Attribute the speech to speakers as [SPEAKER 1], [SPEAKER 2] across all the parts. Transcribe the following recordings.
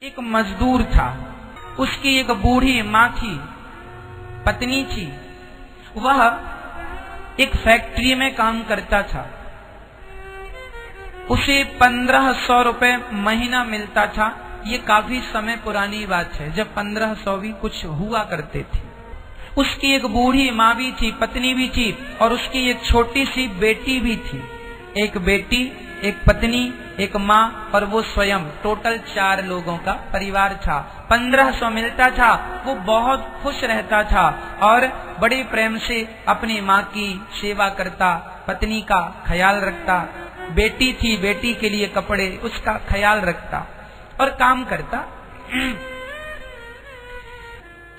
[SPEAKER 1] एक मजदूर था, उसकी एक बूढ़ी माँ थी, पत्नी थी। वह एक फैक्ट्री में काम करता था। उसे 1500 रुपए महीना मिलता था। ये काफी समय पुरानी बात है, जब 1500 भी कुछ हुआ करते थे। उसकी एक बूढ़ी माँ भी थी, पत्नी भी थी, और उसकी एक छोटी सी बेटी भी थी। एक बेटी, एक पत्नी, एक माँ और वो स्वयं, टोटल 4 लोगों का परिवार था। 1500 मिलता था। वो बहुत खुश रहता था और बड़े प्रेम से अपनी माँ की सेवा करता, पत्नी का ख्याल रखता, बेटी थी, बेटी के लिए कपड़े, उसका ख्याल रखता और काम करता।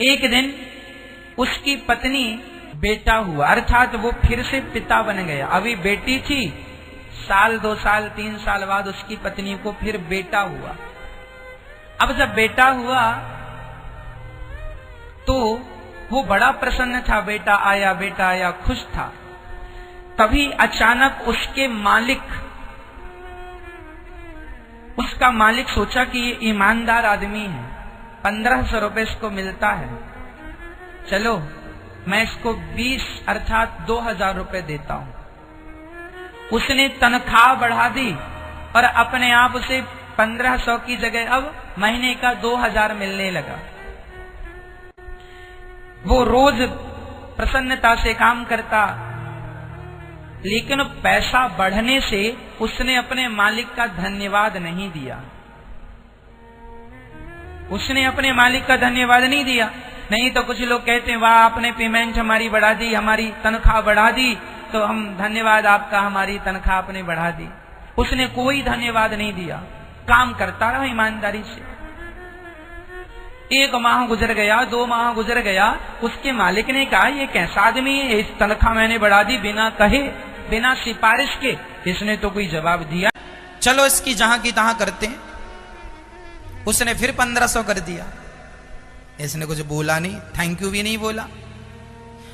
[SPEAKER 1] एक दिन उसकी पत्नी बेटा हुआ, अर्थात वो फिर से पिता बन गया। अभी बेटी थी, साल 2 साल 3 साल बाद उसकी पत्नी को फिर बेटा हुआ। अब जब बेटा हुआ तो वो बड़ा प्रसन्न था, बेटा आया, खुश था। तभी अचानक उसका मालिक सोचा कि ये ईमानदार आदमी है, 1500 रुपए इसको मिलता है, चलो मैं इसको 20 अर्थात 2000 रुपए देता हूं। उसने तनख्वाह बढ़ा दी और अपने आप उसे 1500 की जगह अब महीने का 2000 मिलने लगा। वो रोज प्रसन्नता से काम करता, लेकिन पैसा बढ़ने से उसने अपने मालिक का धन्यवाद नहीं दिया। उसने अपने मालिक का धन्यवाद नहीं दिया। नहीं तो कुछ लोग कहते हैं, वाह आपने पेमेंट हमारी बढ़ा दी, हमारी तनख्वाह बढ़ा दी, तो हम धन्यवाद आपका, हमारी तनख्वाह आपने बढ़ा दी। उसने कोई धन्यवाद नहीं दिया, काम करता रहा ईमानदारी से। 1 माह गुजर गया, 2 माह गुजर गया। उसके मालिक ने कहा, ये कैसा आदमी है, इस तनख्वाह मैंने बढ़ा दी बिना कहे, बिना सिफारिश के। इसने तो कोई जवाब दिया, चलो इसकी जहां की तहां करते हैं। उसने फिर 1500 कर दिया। इसने कुछ बोला नहीं, थैंक यू भी नहीं बोला।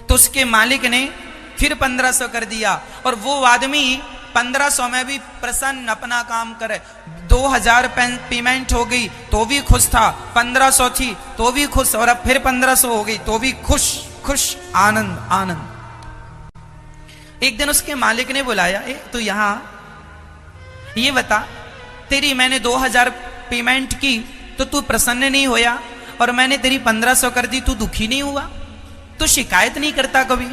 [SPEAKER 1] तो उसके मालिक ने फिर 1500 कर दिया और वो आदमी 1500 में भी प्रसन्न अपना काम करे। 2000 पेमेंट हो गई तो भी खुश था, 1500 थी तो भी खुश, और अब फिर 1500 हो गई तो भी खुश, आनंद। एक दिन उसके मालिक ने बुलाया, तू यहां ये बता, तेरी मैंने 2000 पेमेंट की तो तू प्रसन्न नहीं होया, और मैंने तेरी 1500 कर दी, तू दुखी नहीं हुआ, तू शिकायत नहीं करता कभी?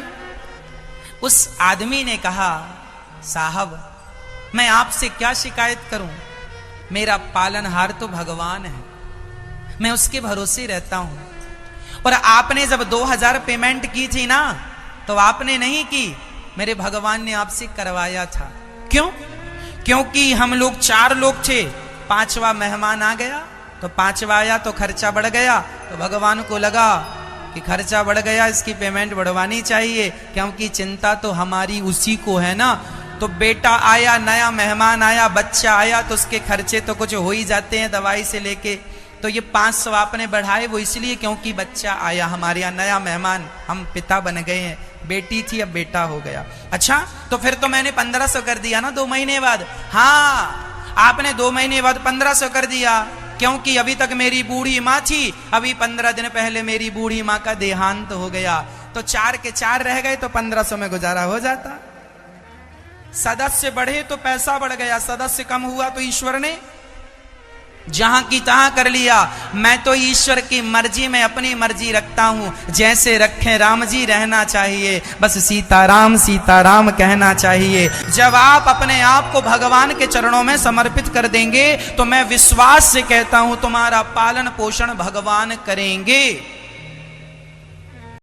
[SPEAKER 1] उस आदमी ने कहा, साहब मैं आपसे क्या शिकायत करूं, मेरा पालनहार तो भगवान है, मैं उसके भरोसे रहता हूं। और आपने जब 2000 पेमेंट की थी ना, तो आपने नहीं की, मेरे भगवान ने आपसे करवाया था। क्यों? क्योंकि हम लोग 4 लोग थे, 5वां मेहमान आ गया, तो 5वां आया तो खर्चा बढ़ गया, तो भगवान को लगा कि खर्चा बढ़ गया, इसकी पेमेंट बढ़वानी चाहिए, क्योंकि चिंता तो हमारी उसी को है ना। तो बेटा आया, नया मेहमान आया, बच्चा आया, तो उसके खर्चे तो कुछ हो ही जाते हैं दवाई से लेके। तो ये 500 आपने बढ़ाए, वो इसलिए क्योंकि बच्चा आया, हमारे यहाँ नया मेहमान, हम पिता बन गए हैं, बेटी थी अब बेटा हो गया। अच्छा, तो फिर तो मैंने 1500 कर दिया ना 2 महीने बाद? हाँ, आपने 2 महीने बाद 1500 कर दिया, क्योंकि अभी तक मेरी बूढ़ी माँ थी, अभी 15 दिन पहले मेरी बूढ़ी माँ का देहांत हो गया, तो 4 के 4 रह गए, तो 1500 में गुजारा हो जाता। सदस्य बढ़े तो पैसा बढ़ गया, सदस्य कम हुआ तो ईश्वर ने जहां की तहां कर लिया। मैं तो ईश्वर की मर्जी में अपनी मर्जी रखता हूं, जैसे रखे राम जी रहना चाहिए, बस सीताराम कहना चाहिए। जब आप अपने आप को भगवान के चरणों में समर्पित कर देंगे, तो मैं विश्वास से कहता हूं तुम्हारा पालन पोषण भगवान करेंगे।